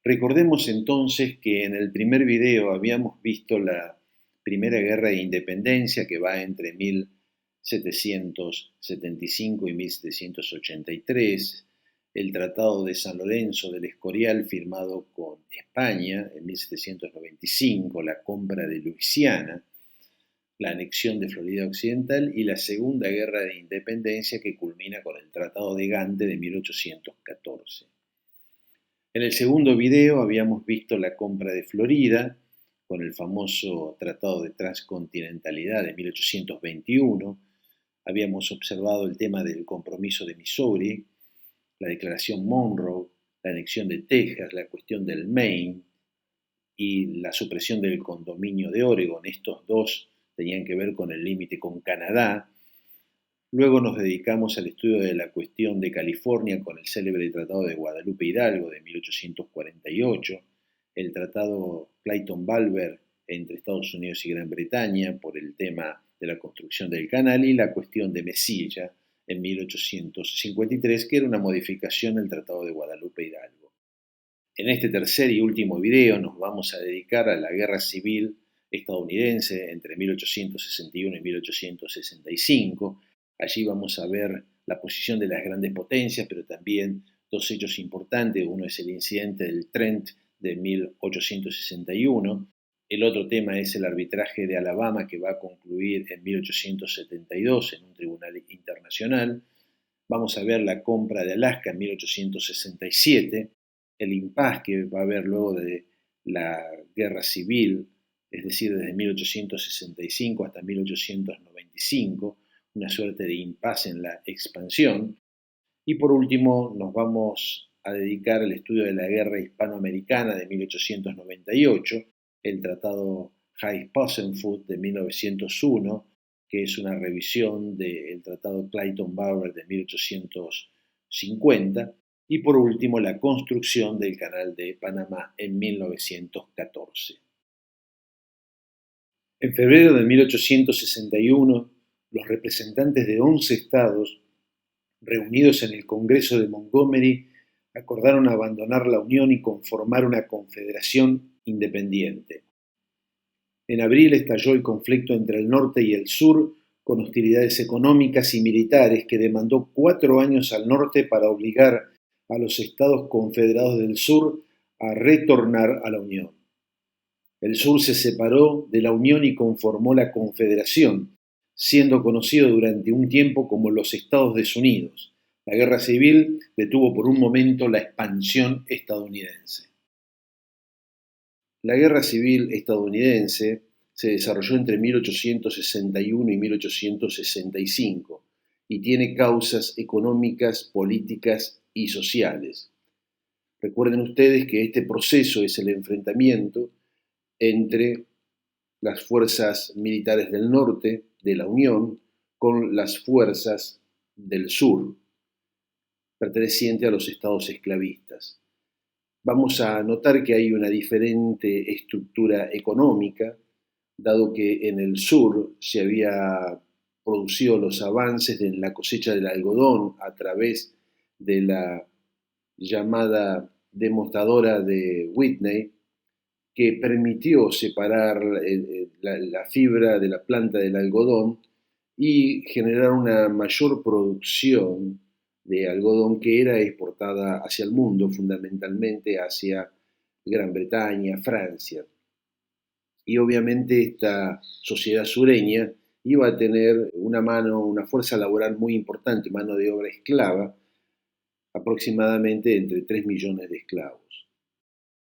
Recordemos entonces que en el primer video habíamos visto la Primera Guerra de Independencia que va entre 1775 y 1783, el Tratado de San Lorenzo del Escorial firmado con España en 1795, la compra de Luisiana, la anexión de Florida Occidental y la Segunda Guerra de Independencia que culmina con el Tratado de Gante de 1814. En el segundo video habíamos visto la compra de Florida con el famoso Tratado de Transcontinentalidad de 1821. Habíamos observado el tema del compromiso de Missouri, la Declaración Monroe, la anexión de Texas, la cuestión del Maine y la supresión del condominio de Oregon. Estos dos tenían que ver con el límite con Canadá. Luego nos dedicamos al estudio de la cuestión de California con el célebre Tratado de Guadalupe Hidalgo de 1848, el Tratado Clayton-Balber entre Estados Unidos y Gran Bretaña por el tema de la construcción del canal y la cuestión de Mesilla en 1853, que era una modificación del Tratado de Guadalupe Hidalgo. En este tercer y último video nos vamos a dedicar a la Guerra Civil estadounidense entre 1861 y 1865. Allí vamos a ver la posición de las grandes potencias, pero también dos hechos importantes. Uno es el incidente del Trent de 1861. El otro tema es el arbitraje de Alabama que va a concluir en 1872 en un tribunal internacional. Vamos a ver la compra de Alaska en 1867, el impasse que va a haber luego de la guerra civil, es decir, desde 1865 hasta 1895, una suerte de impasse en la expansión. Y por último nos vamos a dedicar al estudio de la guerra hispanoamericana de 1898, el Tratado Hyde-Possenfurt de 1901, que es una revisión del Tratado Clayton-Balber de 1850, y por último la construcción del Canal de Panamá en 1914. En febrero de 1861, los representantes de 11 estados, reunidos en el Congreso de Montgomery, acordaron abandonar la Unión y conformar una confederación independiente. En abril estalló el conflicto entre el norte y el sur, con hostilidades económicas y militares que demandó 4 años al norte para obligar a los estados confederados del sur a retornar a la Unión. El sur se separó de la Unión y conformó la Confederación, siendo conocido durante un tiempo como los Estados Desunidos. La guerra civil detuvo por un momento la expansión estadounidense. La guerra civil estadounidense se desarrolló entre 1861 y 1865 y tiene causas económicas, políticas y sociales. Recuerden ustedes que este proceso es el enfrentamiento entre las fuerzas militares del norte de la Unión con las fuerzas del sur, pertenecientes a los estados esclavistas. Vamos a notar que hay una diferente estructura económica, dado que en el sur se había producido los avances en la cosecha del algodón a través de la llamada demostradora de Whitney, que permitió separar la fibra de la planta del algodón y generar una mayor producción de algodón que era exportada hacia el mundo, fundamentalmente hacia Gran Bretaña, Francia. Y obviamente esta sociedad sureña iba a tener una fuerza laboral muy importante, mano de obra esclava, aproximadamente entre 3 millones de esclavos.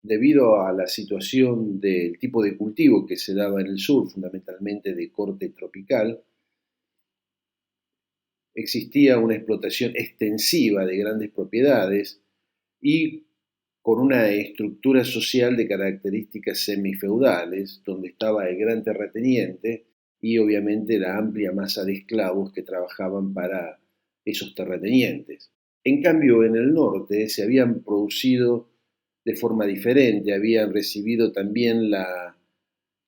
Debido a la situación del tipo de cultivo que se daba en el sur, fundamentalmente de corte tropical, existía una explotación extensiva de grandes propiedades y con una estructura social de características semifeudales, donde estaba el gran terrateniente y obviamente la amplia masa de esclavos que trabajaban para esos terratenientes. En cambio, en el norte se habían producido de forma diferente, habían recibido también la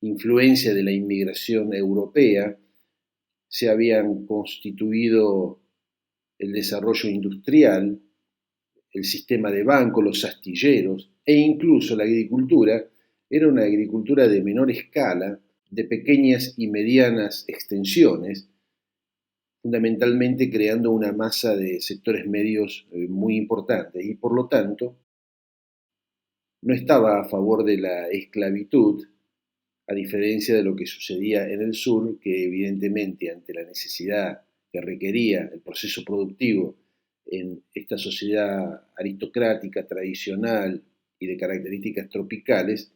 influencia de la inmigración europea, se habían constituido el desarrollo industrial, el sistema de banco, los astilleros e incluso la agricultura era una agricultura de menor escala, de pequeñas y medianas extensiones, fundamentalmente creando una masa de sectores medios muy importantes y por lo tanto no estaba a favor de la esclavitud, a diferencia de lo que sucedía en el sur, que evidentemente ante la necesidad que requería el proceso productivo en esta sociedad aristocrática, tradicional y de características tropicales,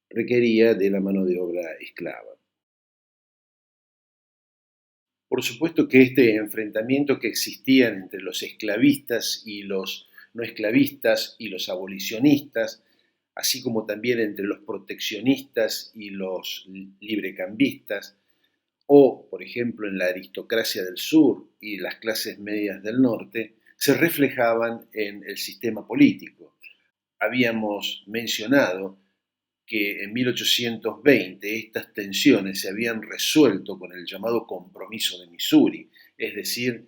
requería de la mano de obra esclava. Por supuesto que este enfrentamiento que existía entre los esclavistas y los no esclavistas y los abolicionistas, así como también entre los proteccionistas y los librecambistas, o, por ejemplo, en la aristocracia del sur y las clases medias del norte, se reflejaban en el sistema político. Habíamos mencionado que en 1820 estas tensiones se habían resuelto con el llamado Compromiso de Missouri, es decir,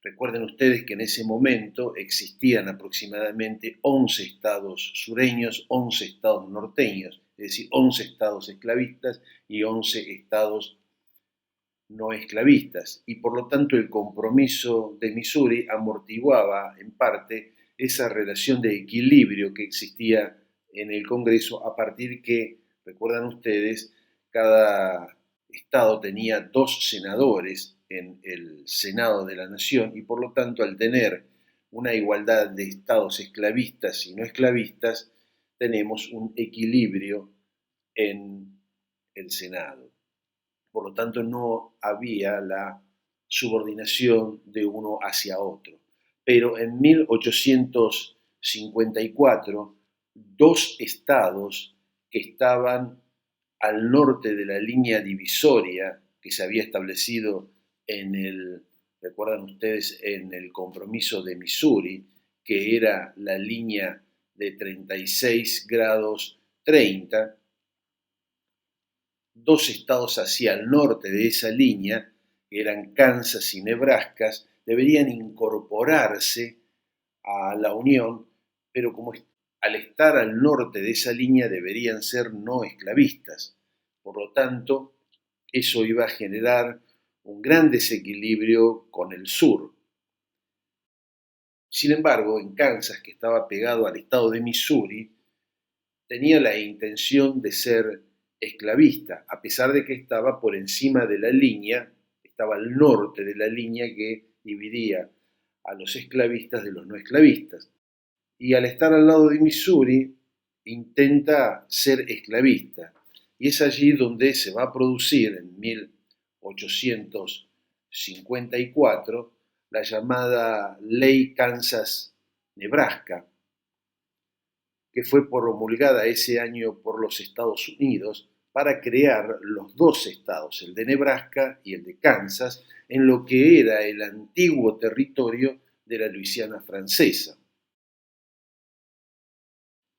recuerden ustedes que en ese momento existían aproximadamente 11 estados sureños, 11 estados norteños, es decir, 11 estados esclavistas y 11 estados no esclavistas, y por lo tanto el Compromiso de Missouri amortiguaba en parte esa relación de equilibrio que existía en el Congreso a partir que, recuerdan ustedes, cada estado tenía 2 senadores en el Senado de la Nación y por lo tanto al tener una igualdad de estados esclavistas y no esclavistas, tenemos un equilibrio en el Senado. Por lo tanto, no había la subordinación de uno hacia otro. Pero en 1854, 2 estados que estaban al norte de la línea divisoria que se había establecido recuerdan ustedes, en el Compromiso de Missouri, que era la línea de 36 grados 30, 2 estados hacia el norte de esa línea, que eran Kansas y Nebraska, deberían incorporarse a la Unión, pero como al estar al norte de esa línea deberían ser no esclavistas. Por lo tanto, eso iba a generar un gran desequilibrio con el sur. Sin embargo, en Kansas, que estaba pegado al estado de Missouri, tenía la intención de ser esclavista, a pesar de que estaba por encima de la línea, estaba al norte de la línea que dividía a los esclavistas de los no esclavistas. Y al estar al lado de Missouri, intenta ser esclavista. Y es allí donde se va a producir en 1854 la llamada Ley Kansas-Nebraska, que fue promulgada ese año por los Estados Unidos para crear los 2 estados, el de Nebraska y el de Kansas, en lo que era el antiguo territorio de la Luisiana francesa.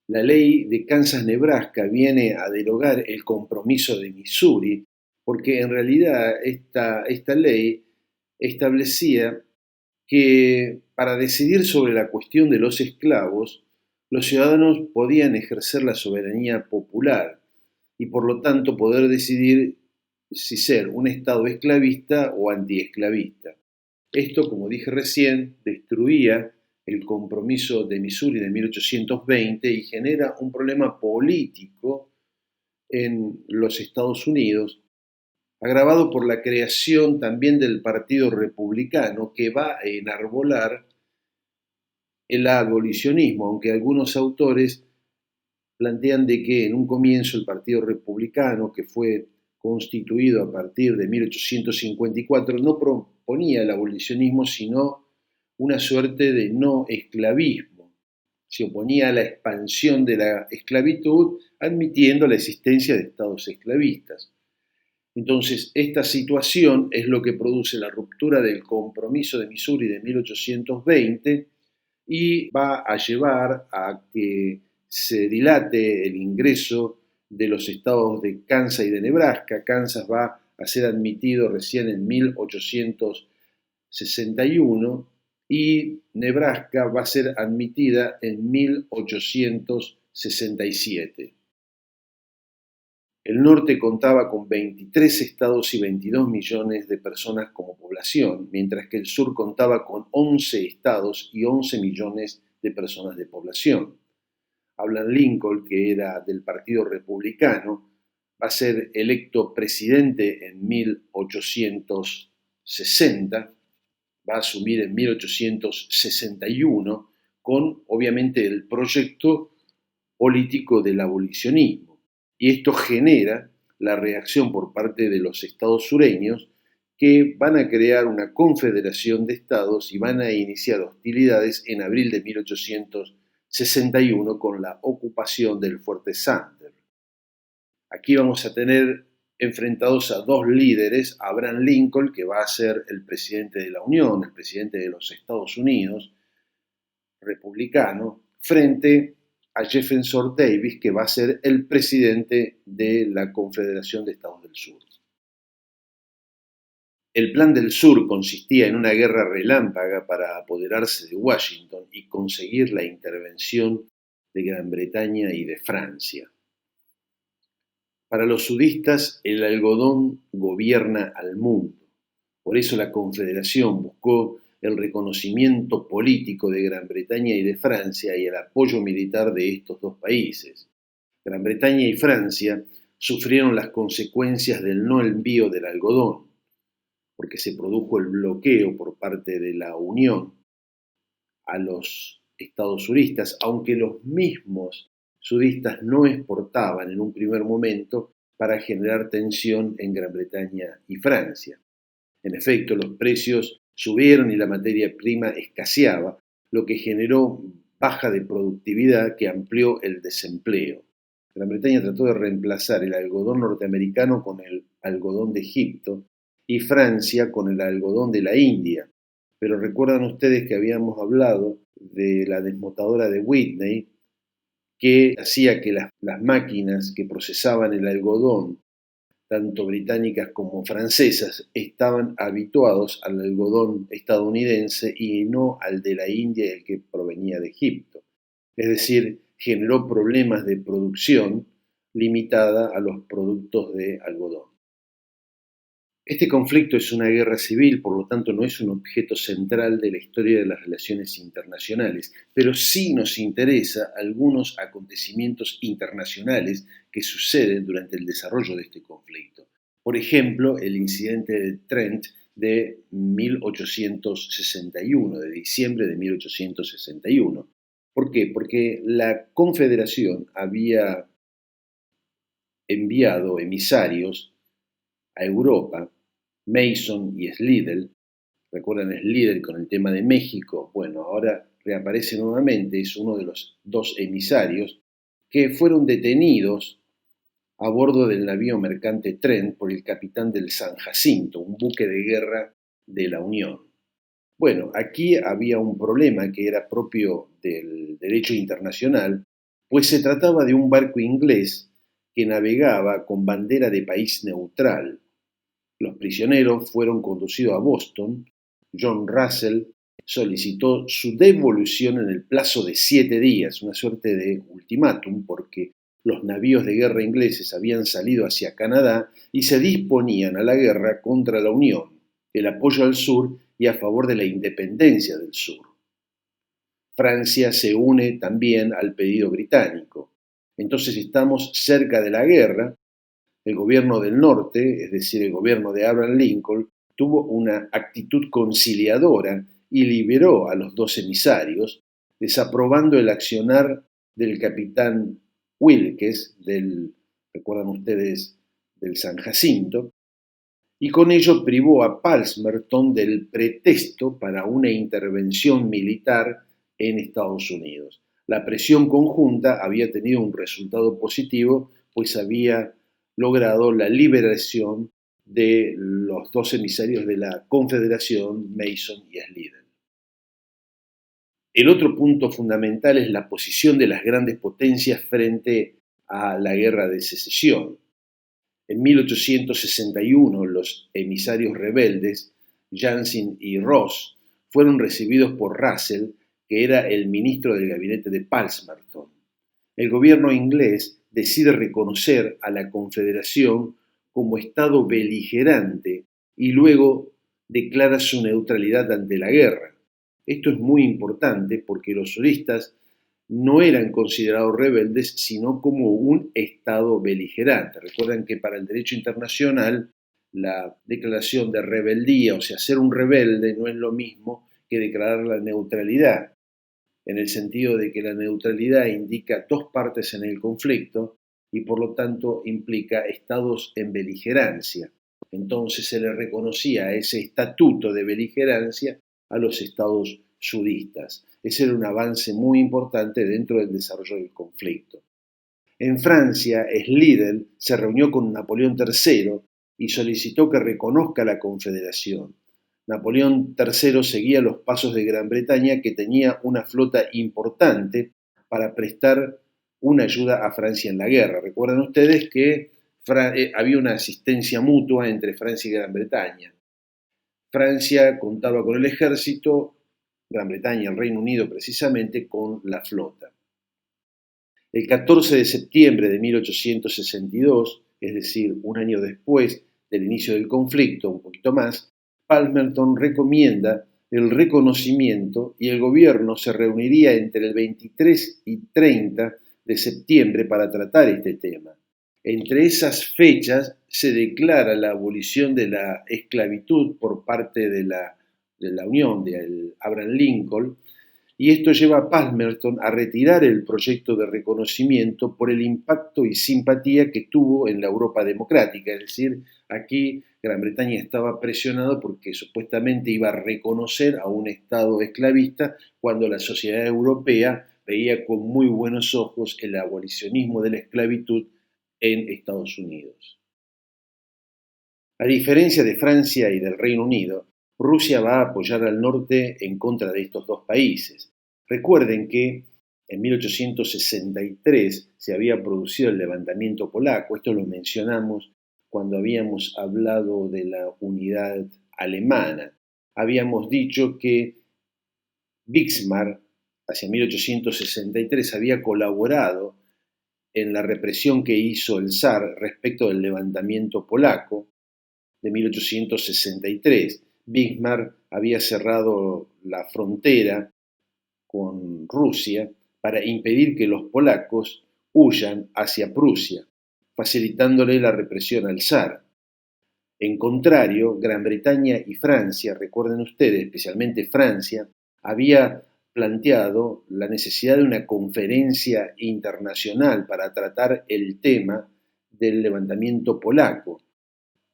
La ley de Kansas-Nebraska viene a derogar el Compromiso de Missouri, porque en realidad esta ley establecía que para decidir sobre la cuestión de los esclavos, los ciudadanos podían ejercer la soberanía popular y por lo tanto poder decidir si ser un estado esclavista o antiesclavista. Esto, como dije recién, destruía el Compromiso de Missouri de 1820 y genera un problema político en los Estados Unidos, agravado por la creación también del Partido Republicano, que va a enarbolar el abolicionismo, aunque algunos autores plantean de que en un comienzo el Partido Republicano, que fue constituido a partir de 1854, no proponía el abolicionismo, sino una suerte de no esclavismo. Se oponía a la expansión de la esclavitud, admitiendo la existencia de estados esclavistas. Entonces, esta situación es lo que produce la ruptura del Compromiso de Missouri de 1820 y va a llevar a que se dilate el ingreso de los estados de Kansas y de Nebraska. Kansas va a ser admitido recién en 1861 y Nebraska va a ser admitida en 1867. El norte contaba con 23 estados y 22 millones de personas como población, mientras que el sur contaba con 11 estados y 11 millones de personas de población. Abraham Lincoln, que era del Partido Republicano, va a ser electo presidente en 1860, va a asumir en 1861 con, obviamente, el proyecto político del abolicionismo. Y esto genera la reacción por parte de los estados sureños, que van a crear una confederación de estados y van a iniciar hostilidades en abril de 1861 con la ocupación del fuerte Sumter. Aquí vamos a tener enfrentados a dos líderes, Abraham Lincoln, que va a ser el presidente de la Unión, el presidente de los Estados Unidos, republicano, frente a Jefferson Davis, que va a ser el presidente de la Confederación de Estados del Sur. El Plan del Sur consistía en una guerra relámpaga para apoderarse de Washington y conseguir la intervención de Gran Bretaña y de Francia. Para los sudistas, el algodón gobierna al mundo. Por eso la Confederación buscó el reconocimiento político de Gran Bretaña y de Francia y el apoyo militar de estos dos países. Gran Bretaña y Francia sufrieron las consecuencias del no envío del algodón, porque se produjo el bloqueo por parte de la Unión a los estados sudistas, aunque los mismos sudistas no exportaban en un primer momento para generar tensión en Gran Bretaña y Francia. En efecto, los precios subieron y la materia prima escaseaba, lo que generó baja de productividad que amplió el desempleo. Gran Bretaña trató de reemplazar el algodón norteamericano con el algodón de Egipto y Francia con el algodón de la India. Pero recuerdan ustedes que habíamos hablado de la desmotadora de Whitney, que hacía que las máquinas que procesaban el algodón, tanto británicas como francesas, estaban habituados al algodón estadounidense y no al de la India y el que provenía de Egipto. Es decir, generó problemas de producción limitada a los productos de algodón. Este conflicto es una guerra civil, por lo tanto no es un objeto central de la historia de las relaciones internacionales, pero sí nos interesa algunos acontecimientos internacionales que suceden durante el desarrollo de este conflicto. Por ejemplo, el incidente de Trent de 1861, de diciembre de 1861. ¿Por qué? Porque la Confederación había enviado emisarios a Europa, Mason y Slidell. ¿Recuerdan Slidell con el tema de México? Bueno, ahora reaparece nuevamente, es uno de los dos emisarios que fueron detenidos a bordo del navío mercante Trent por el capitán del San Jacinto, un buque de guerra de la Unión. Bueno, aquí había un problema que era propio del derecho internacional, pues se trataba de un barco inglés que navegaba con bandera de país neutral. Los prisioneros fueron conducidos a Boston. John Russell solicitó su devolución en el plazo de 7 días, una suerte de ultimátum, porque los navíos de guerra ingleses habían salido hacia Canadá y se disponían a la guerra contra la Unión, el apoyo al sur y a favor de la independencia del sur. Francia se une también al pedido británico. Entonces estamos cerca de la guerra. El gobierno del norte, es decir, el gobierno de Abraham Lincoln, tuvo una actitud conciliadora y liberó a los dos emisarios, desaprobando el accionar del capitán Wilkes, recuerdan ustedes, del San Jacinto, y con ello privó a Palmerston del pretexto para una intervención militar en Estados Unidos. La presión conjunta había tenido un resultado positivo, pues había logrado la liberación de los dos emisarios de la Confederación, Mason y Slidell. El otro punto fundamental es la posición de las grandes potencias frente a la guerra de secesión. En 1861, los emisarios rebeldes, Yancey y Ross, fueron recibidos por Russell, que era el ministro del gabinete de Palmerston. El gobierno inglés decide reconocer a la Confederación como Estado beligerante y luego declara su neutralidad ante la guerra. Esto es muy importante porque los sudistas no eran considerados rebeldes, sino como un Estado beligerante. Recuerden que para el derecho internacional la declaración de rebeldía, o sea, ser un rebelde, no es lo mismo que declarar la neutralidad, en el sentido de que la neutralidad indica dos partes en el conflicto y por lo tanto implica estados en beligerancia. Entonces se le reconocía ese estatuto de beligerancia a los estados sudistas. Ese era un avance muy importante dentro del desarrollo del conflicto. En Francia, Slidell se reunió con Napoleón III y solicitó que reconozca la Confederación. Napoleón III seguía los pasos de Gran Bretaña, que tenía una flota importante para prestar una ayuda a Francia en la guerra. Recuerdan ustedes que había una asistencia mutua entre Francia y Gran Bretaña. Francia contaba con el ejército, Gran Bretaña, el Reino Unido precisamente, con la flota. El 14 de septiembre de 1862, es decir, un año después del inicio del conflicto, un poquito más, Palmerston recomienda el reconocimiento y el gobierno se reuniría entre el 23 y 30 de septiembre para tratar este tema. Entre esas fechas se declara la abolición de la esclavitud por parte de la Unión, de Abraham Lincoln, y esto lleva a Palmerston a retirar el proyecto de reconocimiento por el impacto y simpatía que tuvo en la Europa democrática. Es decir, aquí Gran Bretaña estaba presionado porque supuestamente iba a reconocer a un Estado esclavista cuando la sociedad europea veía con muy buenos ojos el abolicionismo de la esclavitud en Estados Unidos. A diferencia de Francia y del Reino Unido, Rusia va a apoyar al norte en contra de estos dos países. Recuerden que en 1863 se había producido el levantamiento polaco, esto lo mencionamos cuando habíamos hablado de la unidad alemana. Habíamos dicho que Bismarck, hacia 1863, había colaborado en la represión que hizo el zar respecto del levantamiento polaco de 1863. Bismarck había cerrado la frontera con Rusia para impedir que los polacos huyan hacia Prusia, facilitándole la represión al zar. En contrario, Gran Bretaña y Francia, recuerden ustedes, especialmente Francia, había planteado la necesidad de una conferencia internacional para tratar el tema del levantamiento polaco,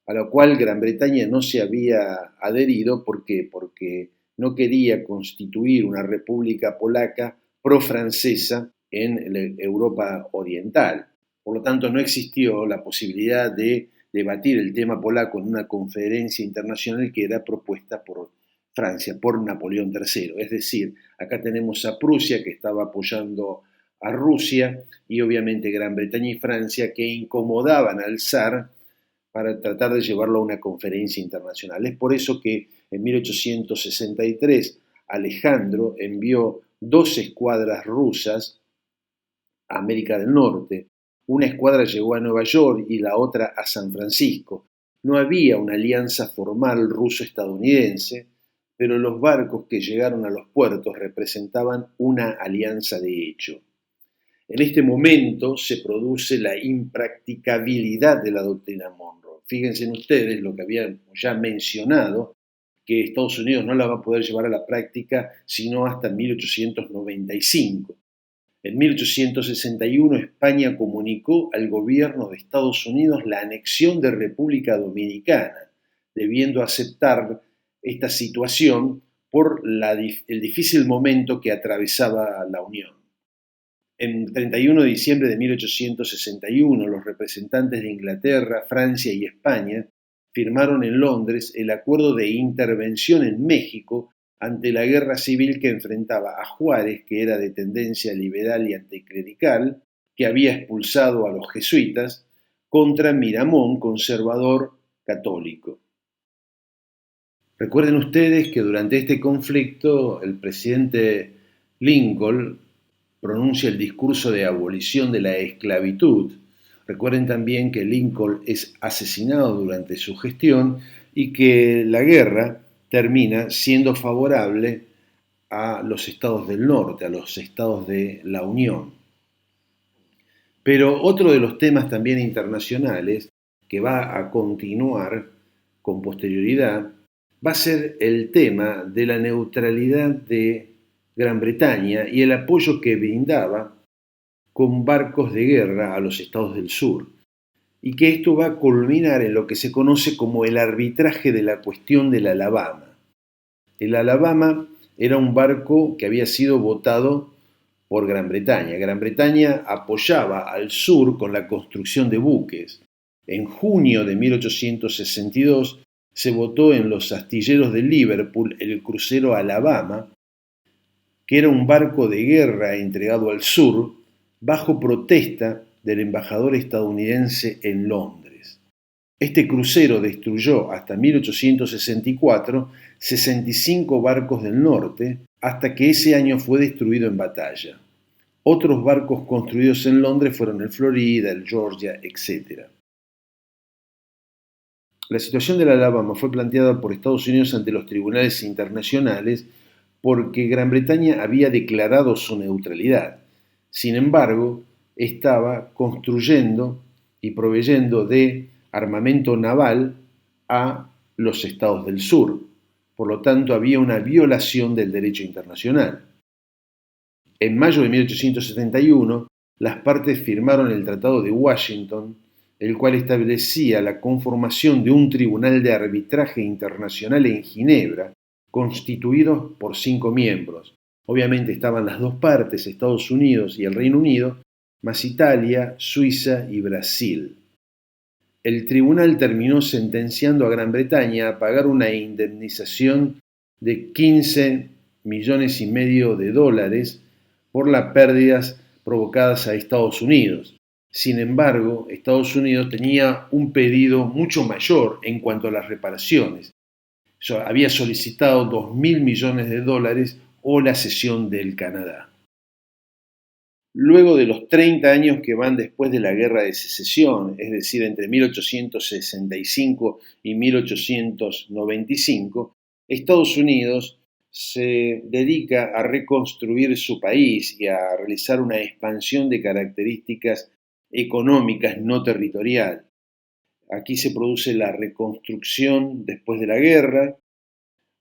a la cual Gran Bretaña no se había adherido. ¿Por qué? Porque no quería constituir una república polaca pro-francesa en Europa Oriental. Por lo tanto, no existió la posibilidad de debatir el tema polaco en una conferencia internacional que era propuesta por Francia, por Napoleón III. Es decir, acá tenemos a Prusia, que estaba apoyando a Rusia, y obviamente Gran Bretaña y Francia, que incomodaban al zar para tratar de llevarlo a una conferencia internacional. Es por eso que en 1863 Alejandro envió 2 escuadras rusas a América del Norte. Una escuadra llegó a Nueva York y la otra a San Francisco. No había una alianza formal ruso-estadounidense, pero los barcos que llegaron a los puertos representaban una alianza de hecho. En este momento se produce la impracticabilidad de la doctrina Monroe. Fíjense ustedes lo que habíamos ya mencionado, que Estados Unidos no la va a poder llevar a la práctica sino hasta 1895. En 1861 España comunicó al gobierno de Estados Unidos la anexión de República Dominicana, debiendo aceptar esta situación por el difícil momento que atravesaba la Unión. En 31 de diciembre de 1861, los representantes de Inglaterra, Francia y España firmaron en Londres el acuerdo de intervención en México ante la guerra civil que enfrentaba a Juárez, que era de tendencia liberal y anticlerical, que había expulsado a los jesuitas, contra Miramón, conservador católico. Recuerden ustedes que durante este conflicto el presidente Lincoln pronuncia el discurso de abolición de la esclavitud. Recuerden también que Lincoln es asesinado durante su gestión y que la guerra termina siendo favorable a los estados del norte, a los estados de la Unión. Pero otro de los temas también internacionales que va a continuar con posterioridad va a ser el tema de la neutralidad de Gran Bretaña y el apoyo que brindaba con barcos de guerra a los estados del sur, y que esto va a culminar en lo que se conoce como el arbitraje de la cuestión del Alabama. El Alabama era un barco que había sido votado por Gran Bretaña. Gran Bretaña apoyaba al sur con la construcción de buques. En junio de 1862 se votó en los astilleros de Liverpool el crucero Alabama, que era un barco de guerra entregado al sur bajo protesta del embajador estadounidense en Londres. Este crucero destruyó hasta 1864 65 barcos del norte, hasta que ese año fue destruido en batalla. Otros barcos construidos en Londres fueron el Florida, el Georgia, etc. La situación del Alabama fue planteada por Estados Unidos ante los tribunales internacionales porque Gran Bretaña había declarado su neutralidad. Sin embargo, estaba construyendo y proveyendo de armamento naval a los estados del sur. Por lo tanto, había una violación del derecho internacional. En mayo de 1871, las partes firmaron el Tratado de Washington, el cual establecía la conformación de un tribunal de arbitraje internacional en Ginebra, constituido por 5 miembros. Obviamente estaban las dos partes, Estados Unidos y el Reino Unido, más Italia, Suiza y Brasil. El tribunal terminó sentenciando a Gran Bretaña a pagar una indemnización de 15 millones y medio de dólares por las pérdidas provocadas a Estados Unidos. Sin embargo, Estados Unidos tenía un pedido mucho mayor en cuanto a las reparaciones. Había solicitado 2.000 millones de dólares o la cesión del Canadá. Luego de los 30 años que van después de la Guerra de Secesión, es decir, entre 1865 y 1895, Estados Unidos se dedica a reconstruir su país y a realizar una expansión de características económicas no territorial. Aquí se produce la reconstrucción después de la guerra,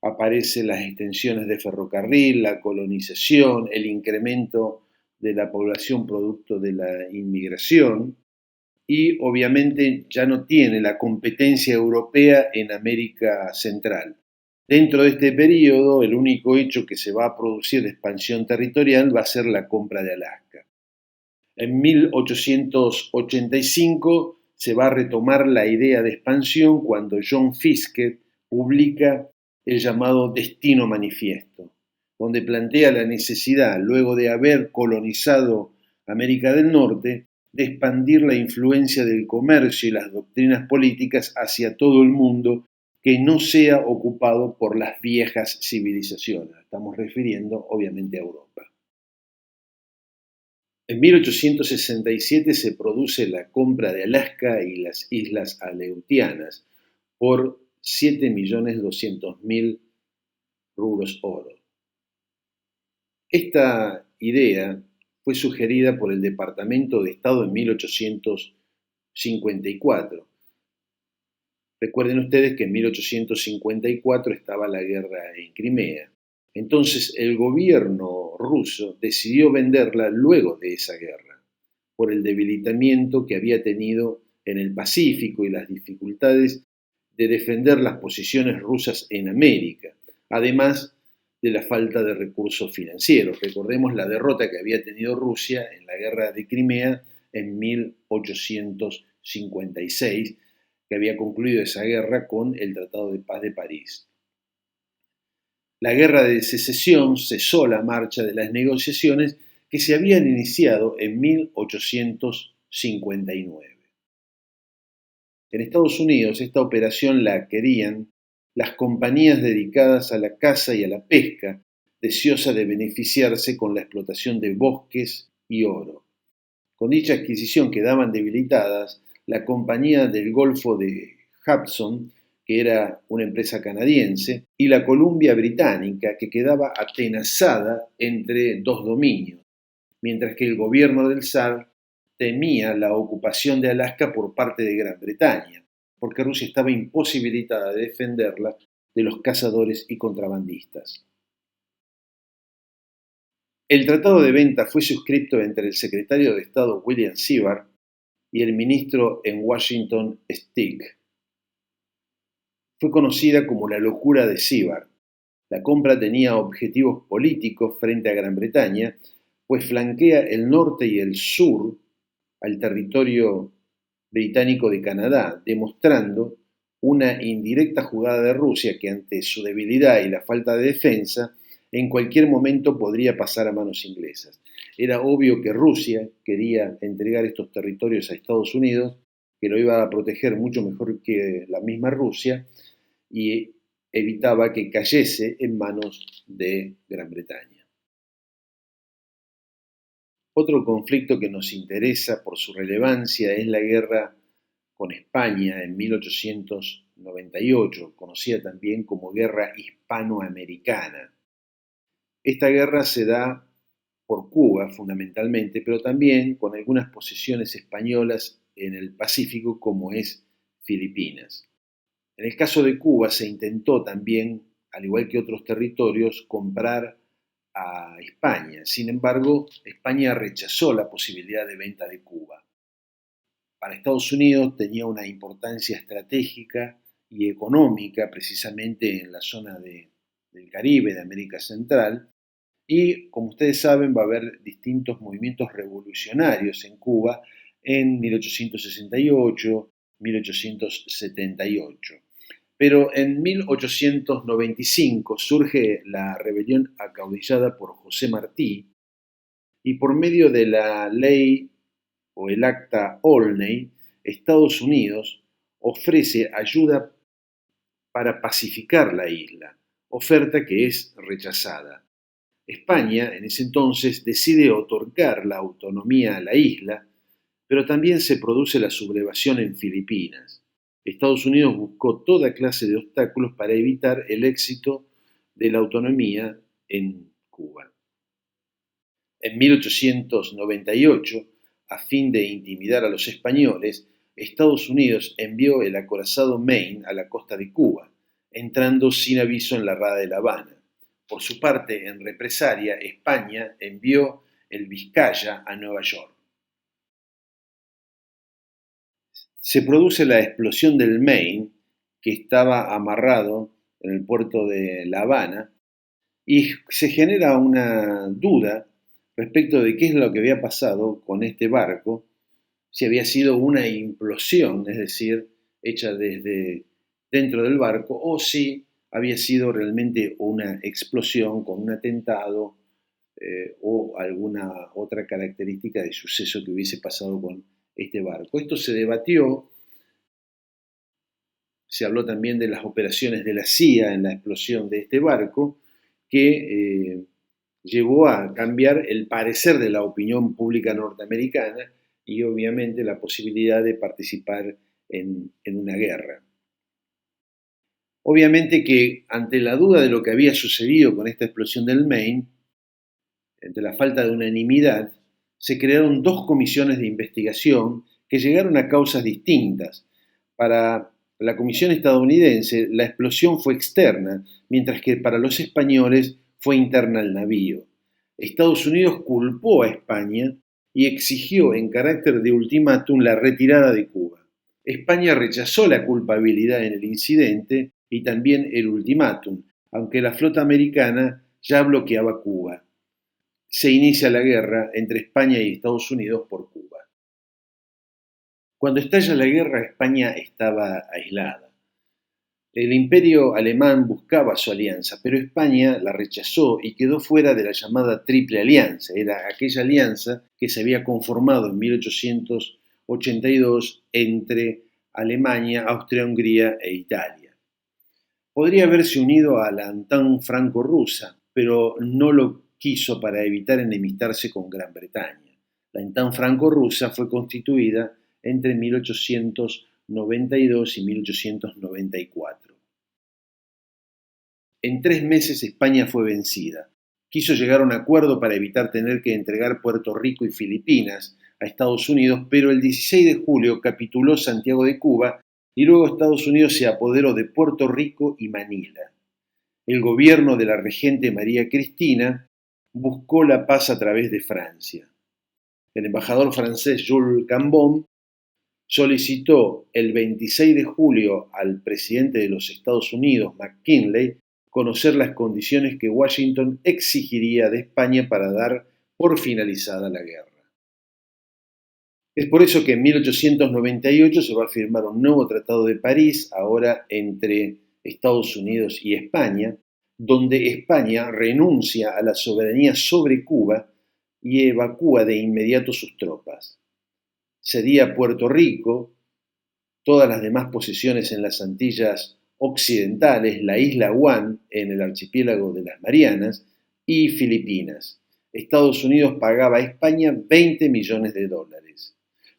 aparecen las extensiones de ferrocarril, la colonización, el incremento de la población producto de la inmigración y obviamente ya no tiene la competencia europea en América Central. Dentro de este periodo, el único hecho que se va a producir de expansión territorial va a ser la compra de Alaska. En 1885 se va a retomar la idea de expansión cuando John Fiske publica el llamado Destino Manifiesto, donde plantea la necesidad, luego de haber colonizado América del Norte, de expandir la influencia del comercio y las doctrinas políticas hacia todo el mundo que no sea ocupado por las viejas civilizaciones. Estamos refiriendo obviamente a Europa. En 1867 se produce la compra de Alaska y las Islas Aleutianas por 7.200.000 rublos oro. Esta idea fue sugerida por el Departamento de Estado en 1854. Recuerden ustedes que en 1854 estaba la guerra en Crimea. Entonces el gobierno ruso decidió venderla luego de esa guerra, por el debilitamiento que había tenido en el Pacífico y las dificultades de defender las posiciones rusas en América, además de la falta de recursos financieros. Recordemos la derrota que había tenido Rusia en la guerra de Crimea en 1856, que había concluido esa guerra con el Tratado de Paz de París. La guerra de secesión cesó la marcha de las negociaciones que se habían iniciado en 1859. En Estados Unidos esta operación la querían las compañías dedicadas a la caza y a la pesca, deseosas de beneficiarse con la explotación de bosques y oro. Con dicha adquisición quedaban debilitadas la Compañía del Golfo de Hudson, que era una empresa canadiense, y la Columbia Británica, que quedaba atenazada entre dos dominios, mientras que el gobierno del zar temía la ocupación de Alaska por parte de Gran Bretaña, porque Rusia estaba imposibilitada de defenderla de los cazadores y contrabandistas. El tratado de venta fue suscrito entre el secretario de Estado William Seward y el ministro en Washington Stigg. Fue conocida como la locura de Seward. La compra tenía objetivos políticos frente a Gran Bretaña, pues flanquea el norte y el sur al territorio británico de Canadá, demostrando una indirecta jugada de Rusia que ante su debilidad y la falta de defensa, en cualquier momento podría pasar a manos inglesas. Era obvio que Rusia quería entregar estos territorios a Estados Unidos, que lo iba a proteger mucho mejor que la misma Rusia, y evitaba que cayese en manos de Gran Bretaña. Otro conflicto que nos interesa por su relevancia es la guerra con España en 1898, conocida también como Guerra Hispanoamericana. Esta guerra se da por Cuba fundamentalmente, pero también con algunas posesiones españolas en el Pacífico como es Filipinas. En el caso de Cuba se intentó también, al igual que otros territorios, comprar a España. Sin embargo, España rechazó la posibilidad de venta de Cuba. Para Estados Unidos tenía una importancia estratégica y económica precisamente en la zona del Caribe, de América Central, y como ustedes saben va a haber distintos movimientos revolucionarios en Cuba en 1868, 1878. Pero en 1895 surge la rebelión acaudillada por José Martí y por medio de la ley o el Acta Olney, Estados Unidos ofrece ayuda para pacificar la isla, oferta que es rechazada. España en ese entonces decide otorgar la autonomía a la isla, pero también se produce la sublevación en Filipinas. Estados Unidos buscó toda clase de obstáculos para evitar el éxito de la autonomía en Cuba. En 1898, a fin de intimidar a los españoles, Estados Unidos envió el acorazado Maine a la costa de Cuba, entrando sin aviso en la rada de La Habana. Por su parte, en represalia, España envió el Vizcaya a Nueva York. Se produce la explosión del Maine, que estaba amarrado en el puerto de La Habana, y se genera una duda respecto de qué es lo que había pasado con este barco, si había sido una implosión, es decir, hecha desde dentro del barco, o si había sido realmente una explosión con un atentado o alguna otra característica de suceso que hubiese pasado con este barco. Esto se debatió, se habló también de las operaciones de la CIA en la explosión de este barco, que llevó a cambiar el parecer de la opinión pública norteamericana y obviamente la posibilidad de participar en una guerra. Obviamente que ante la duda de lo que había sucedido con esta explosión del Maine, ante la falta de unanimidad, se crearon dos comisiones de investigación que llegaron a causas distintas. Para la comisión estadounidense, la explosión fue externa, mientras que para los españoles fue interna al navío. Estados Unidos culpó a España y exigió en carácter de ultimátum la retirada de Cuba. España rechazó la culpabilidad en el incidente y también el ultimátum, aunque la flota americana ya bloqueaba Cuba. Se inicia la guerra entre España y Estados Unidos por Cuba. Cuando estalla la guerra, España estaba aislada. El imperio alemán buscaba su alianza, pero España la rechazó y quedó fuera de la llamada Triple Alianza. Era aquella alianza que se había conformado en 1882 entre Alemania, Austria-Hungría e Italia. Podría haberse unido a la Entente franco-rusa, pero no lo quiso para evitar enemistarse con Gran Bretaña. La Entente franco-rusa fue constituida entre 1892 y 1894. En 3 meses España fue vencida. Quiso llegar a un acuerdo para evitar tener que entregar Puerto Rico y Filipinas a Estados Unidos, pero el 16 de julio capituló Santiago de Cuba y luego Estados Unidos se apoderó de Puerto Rico y Manila. El gobierno de la regente María Cristina buscó la paz a través de Francia. El embajador francés Jules Cambon solicitó el 26 de julio al presidente de los Estados Unidos, McKinley, conocer las condiciones que Washington exigiría de España para dar por finalizada la guerra. Es por eso que en 1898 se va a firmar un nuevo Tratado de París, ahora entre Estados Unidos y España, donde España renuncia a la soberanía sobre Cuba y evacúa de inmediato sus tropas. Cedía Puerto Rico, todas las demás posesiones en las Antillas Occidentales, la isla Guam en el archipiélago de las Marianas y Filipinas. Estados Unidos pagaba a España $20 millones.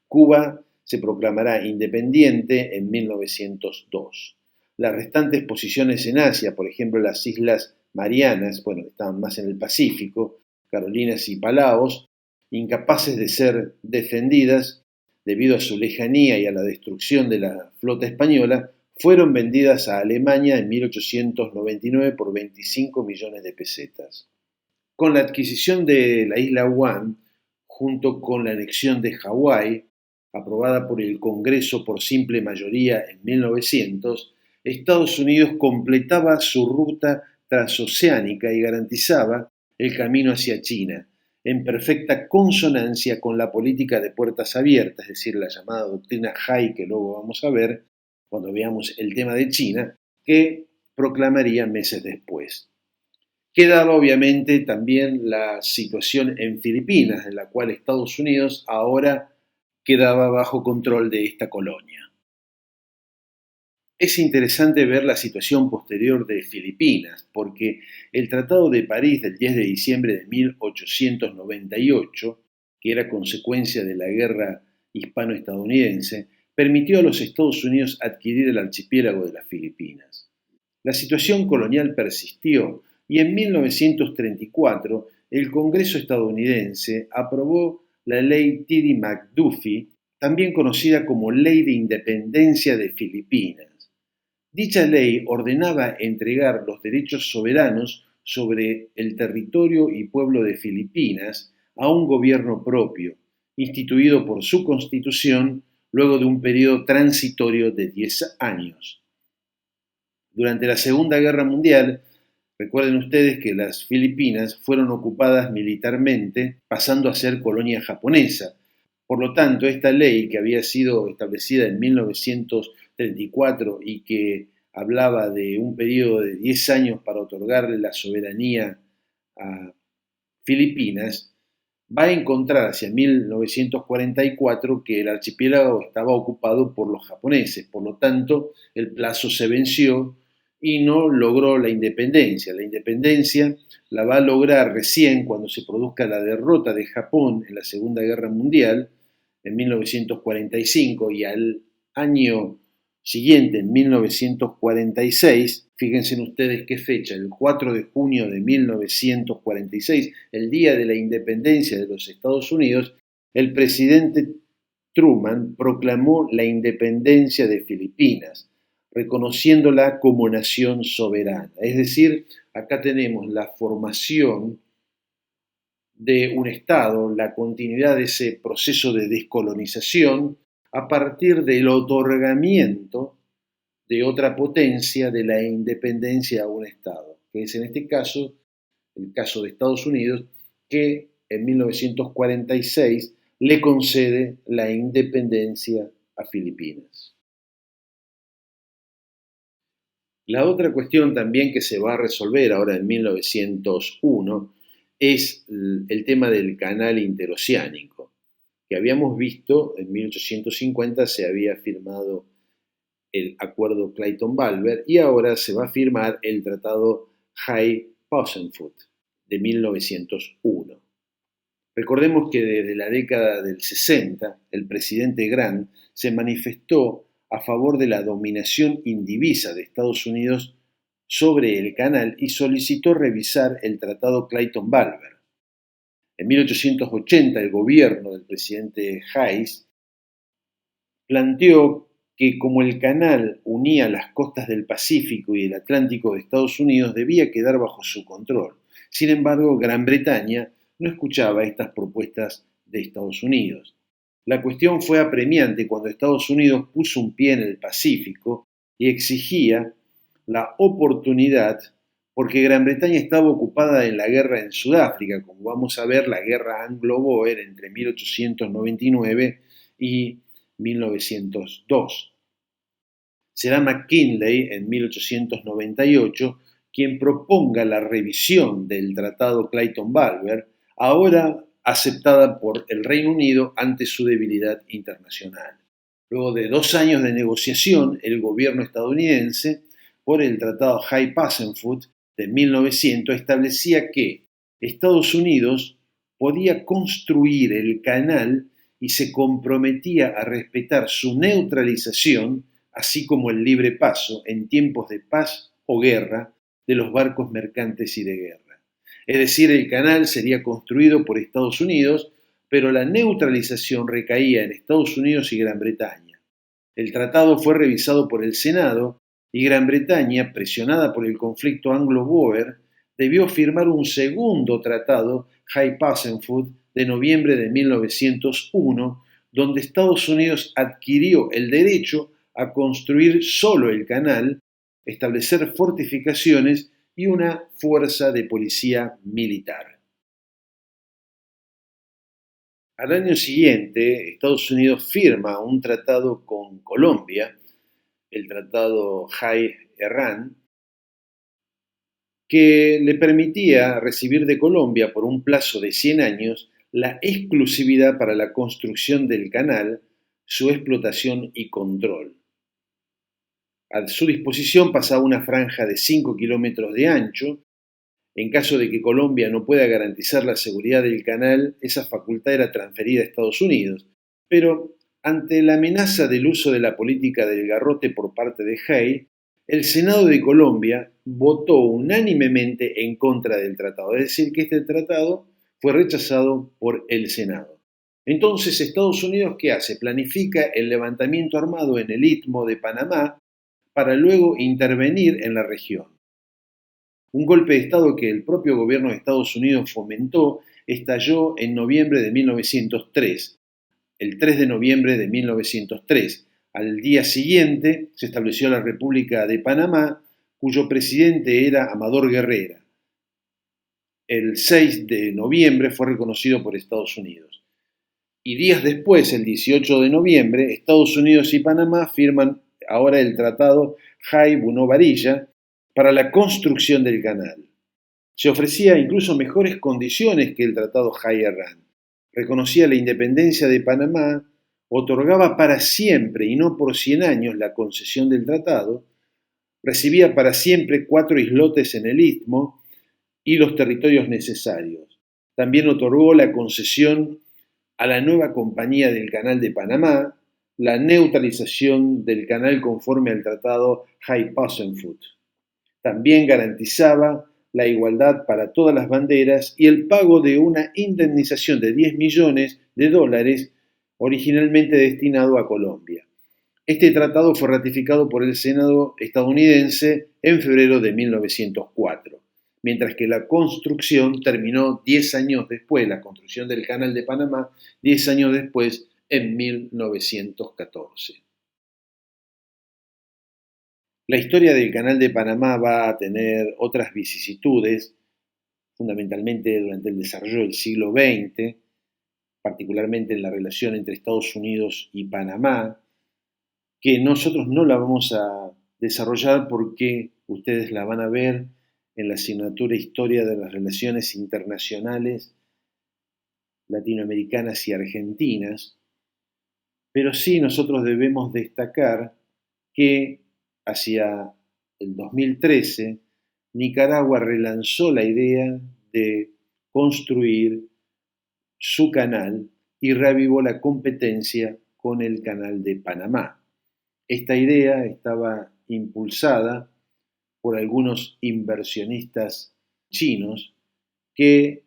Cuba se proclamará independiente en 1902. Las restantes posiciones en Asia, por ejemplo las Islas Marianas, estaban más en el Pacífico, Carolinas y Palaos, incapaces de ser defendidas debido a su lejanía y a la destrucción de la flota española, fueron vendidas a Alemania en 1899 por 25 millones de pesetas. Con la adquisición de la isla Guam, junto con la anexión de Hawái, aprobada por el Congreso por simple mayoría en 1900, Estados Unidos completaba su ruta transoceánica y garantizaba el camino hacia China, en perfecta consonancia con la política de puertas abiertas, es decir, la llamada doctrina Hai, que luego vamos a ver cuando veamos el tema de China, que proclamaría meses después. Quedaba obviamente también la situación en Filipinas, en la cual Estados Unidos ahora quedaba bajo control de esta colonia. Es interesante ver la situación posterior de Filipinas, porque el Tratado de París del 10 de diciembre de 1898, que era consecuencia de la guerra hispano-estadounidense, permitió a los Estados Unidos adquirir el archipiélago de las Filipinas. La situación colonial persistió y en 1934 el Congreso estadounidense aprobó la ley Tiddy-McDuffie, también conocida como Ley de Independencia de Filipinas. Dicha ley ordenaba entregar los derechos soberanos sobre el territorio y pueblo de Filipinas a un gobierno propio, instituido por su constitución luego de un periodo transitorio de 10 años. Durante la Segunda Guerra Mundial, recuerden ustedes que las Filipinas fueron ocupadas militarmente, pasando a ser colonia japonesa. Por lo tanto, esta ley, que había sido establecida en 1934 y que hablaba de un periodo de 10 años para otorgarle la soberanía a Filipinas, va a encontrar hacia 1944 que el archipiélago estaba ocupado por los japoneses. Por lo tanto, el plazo se venció y no logró la independencia. La independencia la va a lograr recién cuando se produzca la derrota de Japón en la Segunda Guerra Mundial, en 1945, y al año siguiente, en 1946, fíjense ustedes qué fecha, el 4 de junio de 1946, el día de la independencia de los Estados Unidos, el presidente Truman proclamó la independencia de Filipinas, reconociéndola como nación soberana. Es decir, acá tenemos la formación de un Estado, la continuidad de ese proceso de descolonización a partir del otorgamiento de otra potencia de la independencia a un Estado, que es en este caso el caso de Estados Unidos, que en 1946 le concede la independencia a Filipinas. La otra cuestión también que se va a resolver ahora en 1901 es el tema del canal interoceánico, que habíamos visto en 1850 se había firmado el acuerdo Clayton-Balber y ahora se va a firmar el tratado Hay-Pausenfurt de 1901. Recordemos que desde la década del 60, el presidente Grant se manifestó a favor de la dominación indivisa de Estados Unidos sobre el canal y solicitó revisar el tratado Clayton-Balber. En 1880, el gobierno del presidente Hayes planteó que como el canal unía las costas del Pacífico y el Atlántico de Estados Unidos, debía quedar bajo su control. Sin embargo, Gran Bretaña no escuchaba estas propuestas de Estados Unidos. La cuestión fue apremiante cuando Estados Unidos puso un pie en el Pacífico y exigía la oportunidad porque Gran Bretaña estaba ocupada en la guerra en Sudáfrica, como vamos a ver, la guerra anglo-boer entre 1899 y 1902. Será McKinley en 1898 quien proponga la revisión del Tratado Clayton-Balber, ahora aceptada por el Reino Unido ante su debilidad internacional. Luego de 2 años de negociación, el gobierno estadounidense, por el Tratado Hay-Pausenfurt de 1900, establecía que Estados Unidos podía construir el canal y se comprometía a respetar su neutralización, así como el libre paso en tiempos de paz o guerra de los barcos mercantes y de guerra. Es decir, el canal sería construido por Estados Unidos, pero la neutralización recaía en Estados Unidos y Gran Bretaña. El tratado fue revisado por el Senado y Gran Bretaña, presionada por el conflicto anglo-boer, debió firmar un segundo tratado, Hay-Pausenfurt, de noviembre de 1901, donde Estados Unidos adquirió el derecho a construir solo el canal, establecer fortificaciones y una fuerza de policía militar. Al año siguiente, Estados Unidos firma un tratado con Colombia, el tratado Hay-Errán, que le permitía recibir de Colombia por un plazo de 100 años la exclusividad para la construcción del canal, su explotación y control. A su disposición pasaba una franja de 5 kilómetros de ancho. En caso de que Colombia no pueda garantizar la seguridad del canal, esa facultad era transferida a Estados Unidos. Pero ante la amenaza del uso de la política del garrote por parte de Hay, el Senado de Colombia votó unánimemente en contra del tratado, es decir, que este tratado fue rechazado por el Senado. Entonces, ¿Estados Unidos qué hace? Planifica el levantamiento armado en el Istmo de Panamá para luego intervenir en la región. Un golpe de Estado que el propio gobierno de Estados Unidos fomentó estalló en noviembre de 1903, el 3 de noviembre de 1903. Al día siguiente se estableció la República de Panamá, cuyo presidente era Amador Guerrera. El 6 de noviembre fue reconocido por Estados Unidos. Y días después, el 18 de noviembre, Estados Unidos y Panamá firman ahora el Tratado Hay-Buno-Varilla para la construcción del canal. Se ofrecía incluso mejores condiciones que el Tratado Hay-Errán. Reconocía la independencia de Panamá, otorgaba para siempre y no por 100 años la concesión del tratado, recibía para siempre 4 islotes en el istmo y los territorios necesarios. También otorgó la concesión a la nueva Compañía del Canal de Panamá, la neutralización del canal conforme al tratado Hay-Pausenfurt. También garantizaba la igualdad para todas las banderas y el pago de una indemnización de 10 millones de dólares originalmente destinado a Colombia. Este tratado fue ratificado por el Senado estadounidense en febrero de 1904, mientras que la construcción terminó 10 años después, la construcción del Canal de Panamá, 10 años después, en 1914. La historia del Canal de Panamá va a tener otras vicisitudes, fundamentalmente durante el desarrollo del siglo XX, particularmente en la relación entre Estados Unidos y Panamá, que nosotros no la vamos a desarrollar porque ustedes la van a ver en la asignatura Historia de las Relaciones Internacionales Latinoamericanas y Argentinas, pero sí nosotros debemos destacar que hacia el 2013 Nicaragua relanzó la idea de construir su canal y reavivó la competencia con el canal de Panamá. Esta idea estaba impulsada por algunos inversionistas chinos que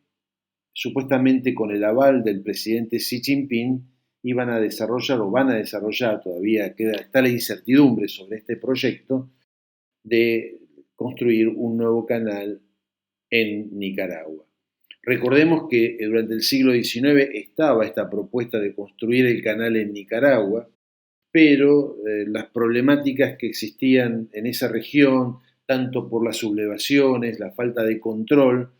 supuestamente con el aval del presidente Xi Jinping iban a desarrollar o van a desarrollar, todavía está la incertidumbre sobre este proyecto, de construir un nuevo canal en Nicaragua. Recordemos que durante el siglo XIX estaba esta propuesta de construir el canal en Nicaragua, pero las problemáticas que existían en esa región, tanto por las sublevaciones, la falta de control,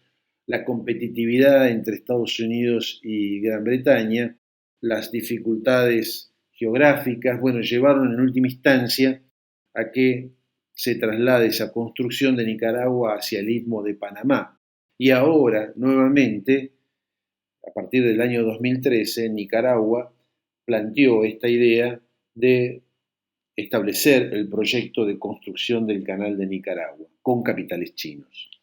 la competitividad entre Estados Unidos y Gran Bretaña, las dificultades geográficas, bueno, llevaron en última instancia a que se traslade esa construcción de Nicaragua hacia el istmo de Panamá. Y ahora, nuevamente, a partir del año 2013, Nicaragua planteó esta idea de establecer el proyecto de construcción del canal de Nicaragua con capitales chinos.